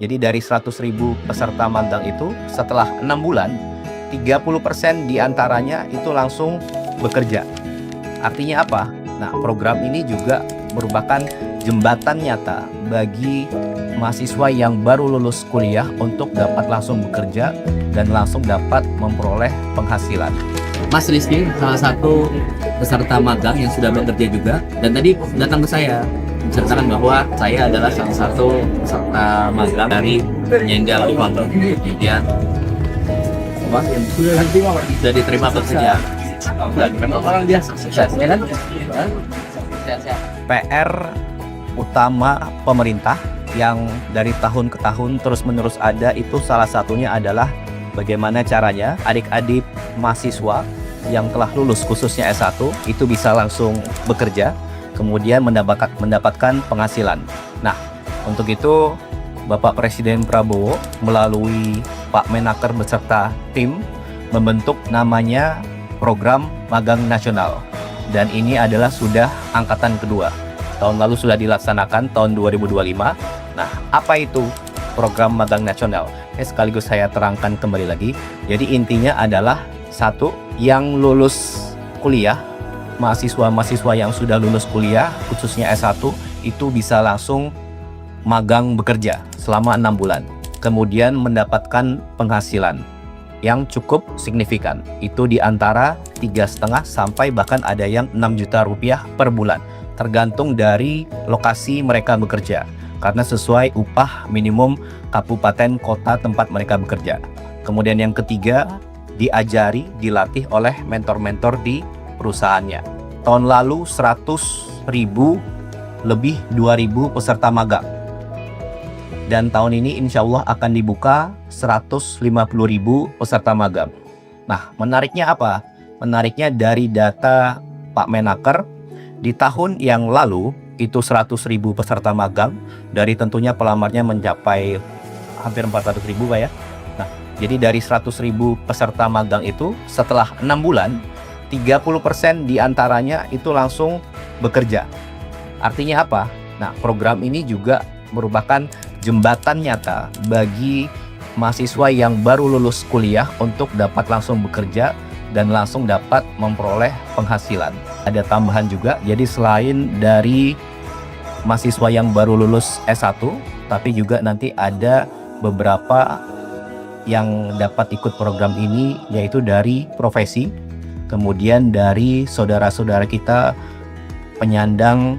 Jadi dari 100.000 peserta magang itu setelah 6 bulan, 30% diantaranya itu langsung bekerja. Artinya apa? Nah, program ini juga merupakan jembatan nyata bagi mahasiswa yang baru lulus kuliah untuk dapat langsung bekerja dan langsung dapat memperoleh penghasilan. Mas Rizky salah satu peserta magang yang sudah bekerja juga, dan tadi datang ke saya menceritakan bahwa saya adalah salah satu peserta magang dari penyangga Foundation. Kemudian sudah diterima bekerja. Dan memang orang dia sukses, ya kan? PR utama pemerintah yang dari tahun ke tahun terus-menerus ada itu salah satunya adalah bagaimana caranya adik-adik mahasiswa yang telah lulus khususnya S1 itu bisa langsung bekerja, kemudian mendapatkan penghasilan. Nah, untuk itu Bapak Presiden Prabowo melalui Pak Menaker beserta tim membentuk namanya Program Magang Nasional. Dan ini adalah sudah angkatan kedua. Tahun lalu sudah dilaksanakan tahun 2025. Nah, apa itu Program Magang Nasional? Sekaligus saya terangkan kembali lagi. Jadi intinya adalah satu, yang lulus kuliah, mahasiswa-mahasiswa yang sudah lulus kuliah, khususnya S1, itu bisa langsung magang bekerja selama 6 bulan. Kemudian mendapatkan penghasilan yang cukup signifikan. Itu di antara 3,5 sampai bahkan ada yang 6 juta rupiah per bulan. Tergantung dari lokasi mereka bekerja. Karena sesuai upah minimum kabupaten kota tempat mereka bekerja. Kemudian yang ketiga, diajari, dilatih oleh mentor-mentor di perusahaannya. Tahun lalu 100.000 lebih 2.000 peserta magang. Dan tahun ini insya Allah akan dibuka 150.000 peserta magang. Nah, menariknya apa? Menariknya dari data Pak Menaker, di tahun yang lalu itu 100.000 peserta magang, dari tentunya pelamarnya mencapai hampir 400.000 Pak ya. Nah, jadi dari 100.000 peserta magang itu setelah 6 bulan, 30% diantaranya itu langsung bekerja. Artinya apa? Nah, program ini juga merupakan jembatan nyata bagi mahasiswa yang baru lulus kuliah untuk dapat langsung bekerja dan langsung dapat memperoleh penghasilan. Ada tambahan juga, jadi selain dari mahasiswa yang baru lulus S1, tapi juga nanti ada beberapa yang dapat ikut program ini, yaitu dari profesi, kemudian dari saudara-saudara kita penyandang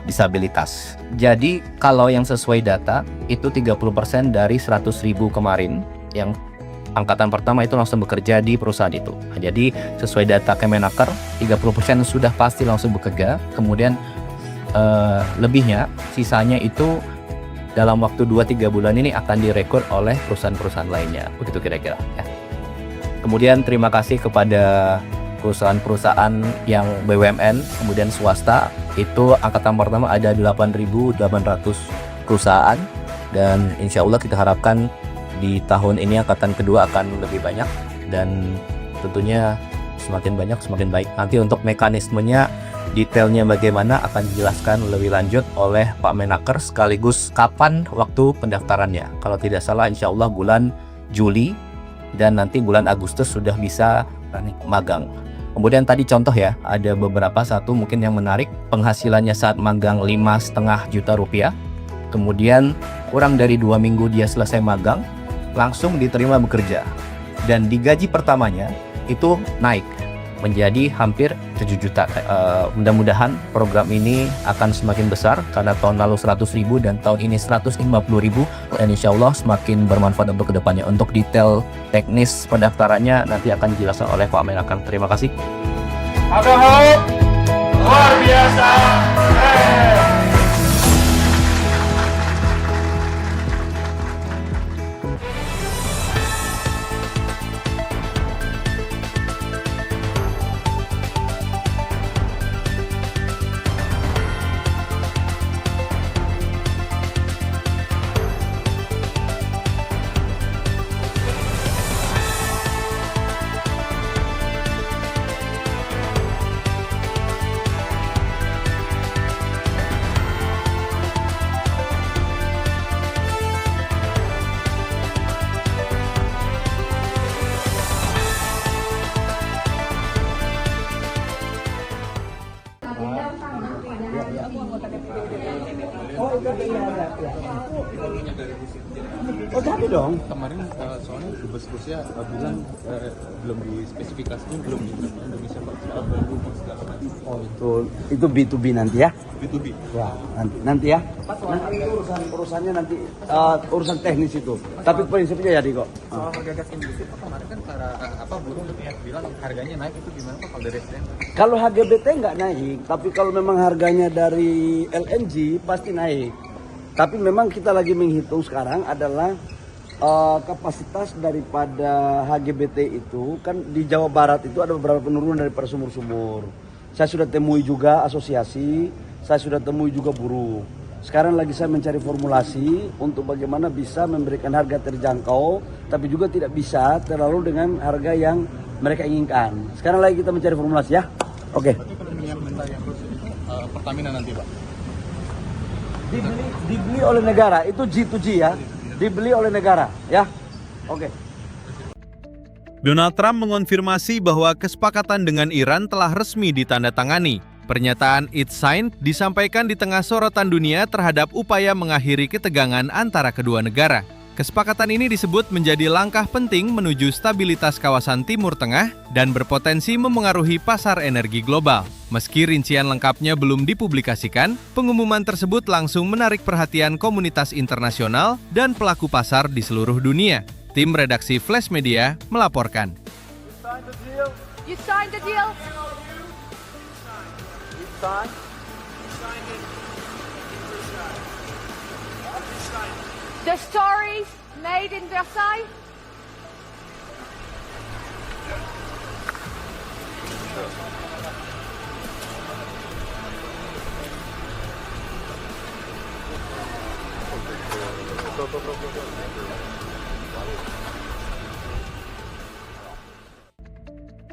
disabilitas. Jadi kalau yang sesuai data itu 30% dari 100.000 kemarin yang angkatan pertama itu langsung bekerja di perusahaan itu. Jadi sesuai data Kemenaker 30% sudah pasti langsung bekerja, kemudian lebihnya sisanya itu dalam waktu 2-3 bulan ini akan direkrut oleh perusahaan-perusahaan lainnya, begitu kira-kira ya. Kemudian terima kasih kepada perusahaan-perusahaan yang BUMN, kemudian swasta, itu angkatan pertama ada 8.800 perusahaan, dan insya Allah kita harapkan di tahun ini angkatan kedua akan lebih banyak, dan tentunya semakin banyak semakin baik. Nanti untuk mekanismenya, detailnya bagaimana akan dijelaskan lebih lanjut oleh Pak Menaker, sekaligus kapan waktu pendaftarannya. Kalau tidak salah insya Allah bulan Juli, dan nanti bulan Agustus sudah bisa magang. Kemudian tadi contoh ya, ada beberapa satu mungkin yang menarik, penghasilannya saat magang 5,5 juta rupiah, kemudian kurang dari 2 minggu dia selesai magang, langsung diterima bekerja, dan di gaji pertamanya itu naik menjadi hampir 7 juta. Mudah-mudahan program ini akan semakin besar, karena tahun lalu 100.000 dan tahun ini 150.000, dan insya Allah semakin bermanfaat untuk kedepannya. Untuk detail teknis pendaftarannya nanti akan dijelaskan oleh Pak Menaker. Terima kasih. Luar biasa. Oh jadi dong. Kemarin soalnya Dubes Rusia bilang belum dispesifikasikan, belum di Indonesia Pak, soal bambu segala macam. Oh itu B2B nanti ya? B2B. Ya nanti ya. Nanti itu urusannya nanti urusan teknis itu. Tapi prinsipnya ya Diko. Soal harga gas industri Pak, kemarin kan para buruh bilang harganya naik, itu gimana Pak kalau dari SDM? Kalau HGBT nggak naik, tapi kalau memang harganya dari LNG pasti naik. Tapi memang kita lagi menghitung sekarang adalah kapasitas daripada HGBT itu kan di Jawa Barat itu ada beberapa penurunan daripada sumur-sumur. Saya sudah temui juga asosiasi, saya sudah temui juga buruh. Sekarang lagi saya mencari formulasi untuk bagaimana bisa memberikan harga terjangkau, tapi juga tidak bisa terlalu dengan harga yang mereka inginkan. Sekarang lagi kita mencari formulasi ya. Oke. Berarti kalau minyak mentah yang Rusia itu Pertamina nanti Pak? Dibeli oleh negara, itu G2G ya. Dibeli oleh negara ya. Oke. Donald Trump mengonfirmasi bahwa kesepakatan dengan Iran telah resmi ditandatangani. Pernyataan "it's signed" disampaikan di tengah sorotan dunia terhadap upaya mengakhiri ketegangan antara kedua negara. Kesepakatan ini disebut menjadi langkah penting menuju stabilitas kawasan Timur Tengah dan berpotensi memengaruhi pasar energi global. Meski rincian lengkapnya belum dipublikasikan, pengumuman tersebut langsung menarik perhatian komunitas internasional dan pelaku pasar di seluruh dunia. Tim redaksi Flash Media melaporkan. You signed the deal? The stories made in Versailles?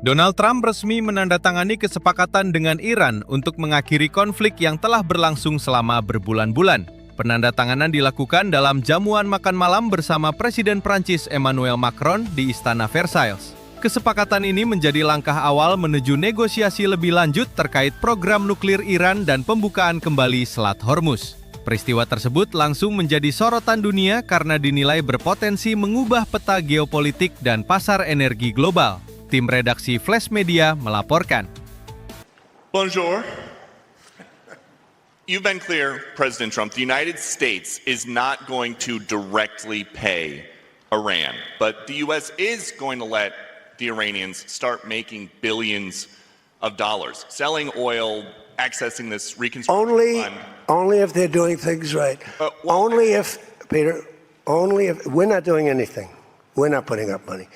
Donald Trump resmi menandatangani kesepakatan dengan Iran untuk mengakhiri konflik yang telah berlangsung selama berbulan-bulan. Penandatanganan dilakukan dalam jamuan makan malam bersama Presiden Prancis Emmanuel Macron di Istana Versailles. Kesepakatan ini menjadi langkah awal menuju negosiasi lebih lanjut terkait program nuklir Iran dan pembukaan kembali Selat Hormuz. Peristiwa tersebut langsung menjadi sorotan dunia karena dinilai berpotensi mengubah peta geopolitik dan pasar energi global. Tim redaksi Flash Media melaporkan. Bonjour. You've been clear, President Trump, the United States is not going to directly pay Iran, but the U.S. is going to let the Iranians start making billions of dollars, selling oil, accessing this reconstruction fund. Only if they're doing things right. Only if, Peter, only if, we're not doing anything. We're not putting up money.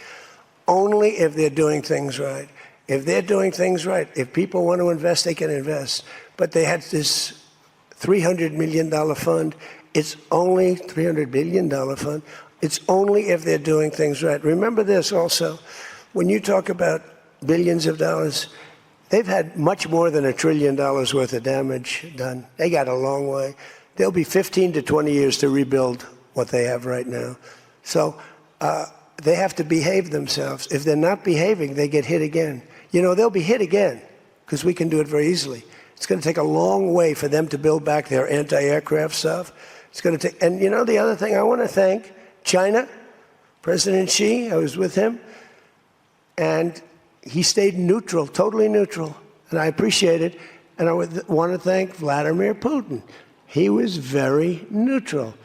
Only if they're doing things right. If they're doing things right, if people want to invest, they can invest. But they had this $300 million fund. It's only $300 billion fund. It's only if they're doing things right. Remember this also. When you talk about billions of dollars, they've had much more than $1 trillion worth of damage done. They got a long way. There'll be 15 to 20 years to rebuild what they have right now. So they have to behave themselves. If they're not behaving, they get hit again. You know, they'll be hit again because we can do it very easily. It's going to take a long way for them to build back their anti-aircraft stuff. It's going to take, and you know, the other thing I want to thank China, President Xi. I was with him, and he stayed neutral, totally neutral, and I appreciate it. And I want to thank Vladimir Putin. He was very neutral.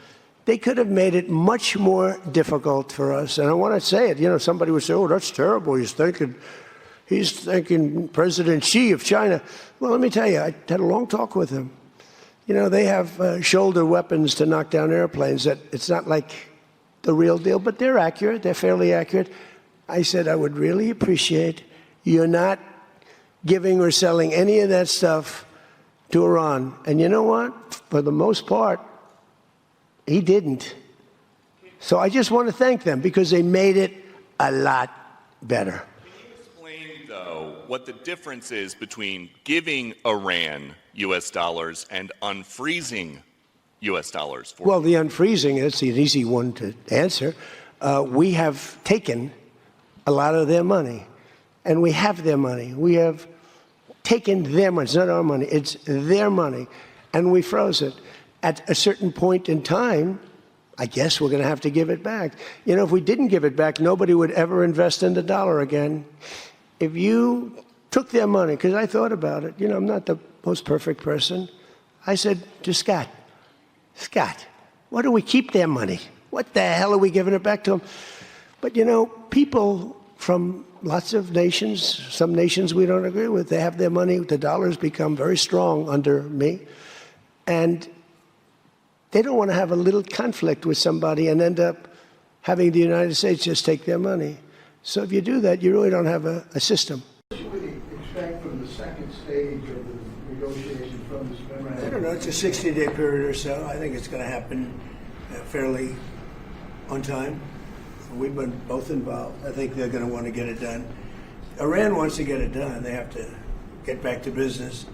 They could have made it much more difficult for us. And I want to say it. You know, somebody would say, "Oh, that's terrible. He's thinking President Xi of China." Well, let me tell you, I had a long talk with him. You know, they have shoulder weapons to knock down airplanes. That it's not like the real deal, but they're accurate. They're fairly accurate. I said, I would really appreciate you're not giving or selling any of that stuff to Iran. And you know what? For the most part, he didn't. So I just want to thank them because they made it a lot better. What the difference is between giving Iran U.S. dollars and unfreezing U.S. dollars? Well, the unfreezing is an easy one to answer. We have taken a lot of their money, and we have their money. We have taken their money. It's not our money. It's their money, and we froze it. At a certain point in time, I guess we're going to have to give it back. You know, if we didn't give it back, nobody would ever invest in the dollar again. If you took their money, because I thought about it, you know, I'm not the most perfect person. I said to Scott, why don't we keep their money? What the hell are we giving it back to them? But, you know, people from lots of nations, some nations we don't agree with, they have their money. The dollar's become very strong under me. And they don't want to have a little conflict with somebody and end up having the United States just take their money. So if you do that, you really don't have a system. What should we expect from the second stage of the negotiation from this memorandum? I don't know. It's a 60-day period or so. I think it's going to happen fairly on time. We've been both involved. I think they're going to want to get it done. Iran wants to get it done. They have to get back to business.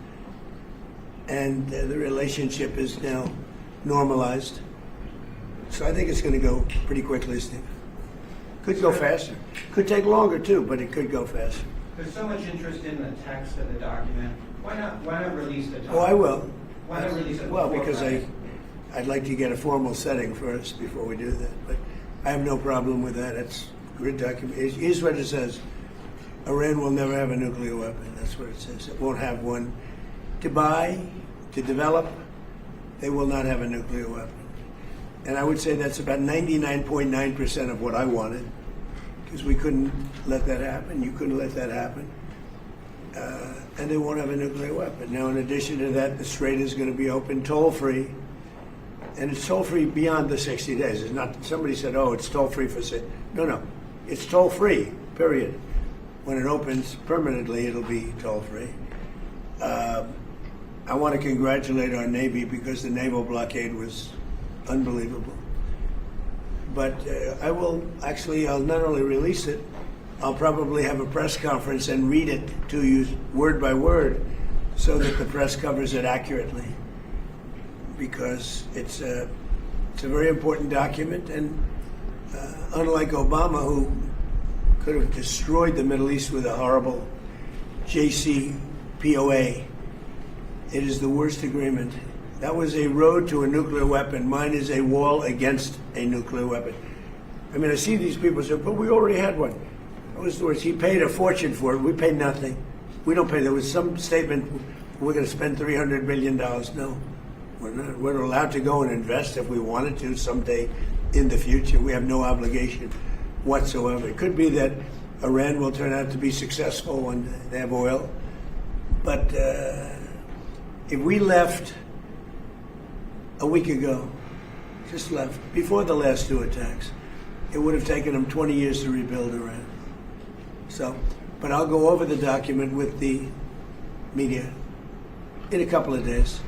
And the relationship is now normalized. So I think it's going to go pretty quickly, Steve. Could go faster. Could take longer, too, but it could go faster. There's so much interest in the text of the document. Why not release the document? Oh, I will. Why not release it? Well, because I'd like to get a formal setting first before we do that. But I have no problem with that. It's a good document. Here's what it says. Iran will never have a nuclear weapon. That's what it says. It won't have one. To buy, to develop, they will not have a nuclear weapon. And I would say that's about 99.9% of what I wanted, because we couldn't let that happen. You couldn't let that happen. And they won't have a nuclear weapon. Now, in addition to that, the Strait is going to be open toll-free. And it's toll-free beyond the 60 days. It's not, somebody said, oh, it's toll-free for, no. It's toll-free, period. When it opens permanently, it'll be toll-free. I want to congratulate our Navy because the naval blockade was unbelievable. But I'll not only release it, I'll probably have a press conference and read it to you word by word so that the press covers it accurately. Because it's a very important document, and unlike Obama, who could have destroyed the Middle East with a horrible JCPOA, it is the worst agreement. That was a road to a nuclear weapon. Mine is a wall against a nuclear weapon. I mean, I see these people say, but we already had one. That was the worst. He paid a fortune for it. We paid nothing. We don't pay. There was some statement, we're going to spend $300 million. No, we're not. We're allowed to go and invest if we wanted to someday in the future. We have no obligation whatsoever. It could be that Iran will turn out to be successful when they have oil. But if we left a week ago, just left, before the last two attacks, it would have taken them 20 years to rebuild Iran. So, but I'll go over the document with the media in a couple of days.